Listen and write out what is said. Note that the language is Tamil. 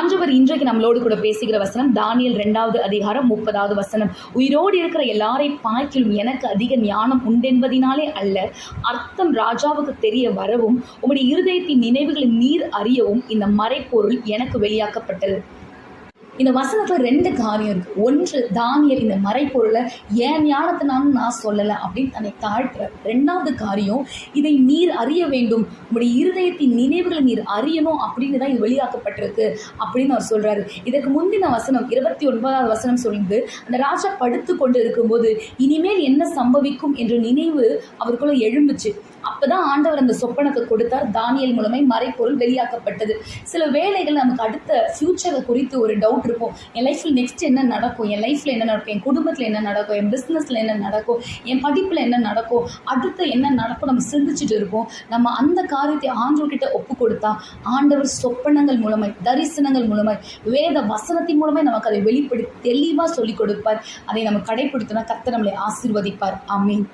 ஆண்டவர் இன்றைக்கு நம்மளோடு கூட பேசுகிற வசனம் தானியேல் 2வது அதிகாரம் 30வது வசனம். உயிரோடு இருக்கிற எல்லாரை பார்க்கிலும் எனக்கு அதிக ஞானம் உண்டென்பதினாலே அல்ல, அர்த்தம் ராஜாவுக்கு தெரிய வரவும் உம்முடைய இருதயத்தின் நினைவுகளை நீர் அறியவும் இந்த மறைப்பொருள் எனக்கு வெளியாக்கப்பட்டது. இந்த வசனத்துல 2 காரியம் இருக்கு. ஒன்று, தானியேல் இந்த மறைப்பொருளை ஏன் ஞானத்தினாலும் நான் சொல்லலை அப்படின்னு தன்னை தாழ்த்துறார். 2வது காரியம், இதை நீர் அறிய வேண்டும், உங்களுடைய இருதயத்தின் நினைவுகளை நீர் அறியணும் அப்படின்னு தான் இது வெளியாக்கப்பட்டிருக்கு அப்படின்னு அவர் சொல்றாரு. இதற்கு முந்தின வசனம் 29வது வசனம் சொல்லுது, அந்த ராஜா படுத்து கொண்டு இருக்கும்போது இனிமேல் என்ன சம்பவிக்கும் என்ற நினைவு அவருக்குள்ள எழும்புச்சு. அப்பதான் ஆண்டவர் அந்த சொப்பனத்தை கொடுத்தார். தானியேல் மூலமாய் மறைப்பொருள் வெளியாக்கப்பட்டது. சில வேலைகள் நமக்கு அடுத்த ஃபியூச்சரை குறித்து ஒரு டவுட் இருக்கும். என் லைஃப்பில் நெக்ஸ்ட் என்ன நடக்கும், என் லைஃப்பில் என்ன நடக்கும், என் குடும்பத்தில் என்ன நடக்கும், என் பிஸ்னஸில் என்ன நடக்கும், என் படிப்பில் என்ன நடக்கும், அடுத்து என்ன நடக்கும் நம்ம சிந்திச்சுட்டு இருப்போம். நம்ம அந்த காரியத்தை ஆண்டவர்கிட்ட ஒப்பு கொடுத்தா ஆண்டவர் சொப்பனங்கள் மூலமாய், தரிசனங்கள் மூலமாய், வேத வசனத்தின் மூலமாய் நமக்கு அதை வெளிப்படுத்தி தெளிவாக சொல்லிக் கொடுப்பார். அதை நம்ம கடைபிடித்தோம்னா கர்த்தர் நம்மளை ஆசீர்வதிப்பார். ஆமென்.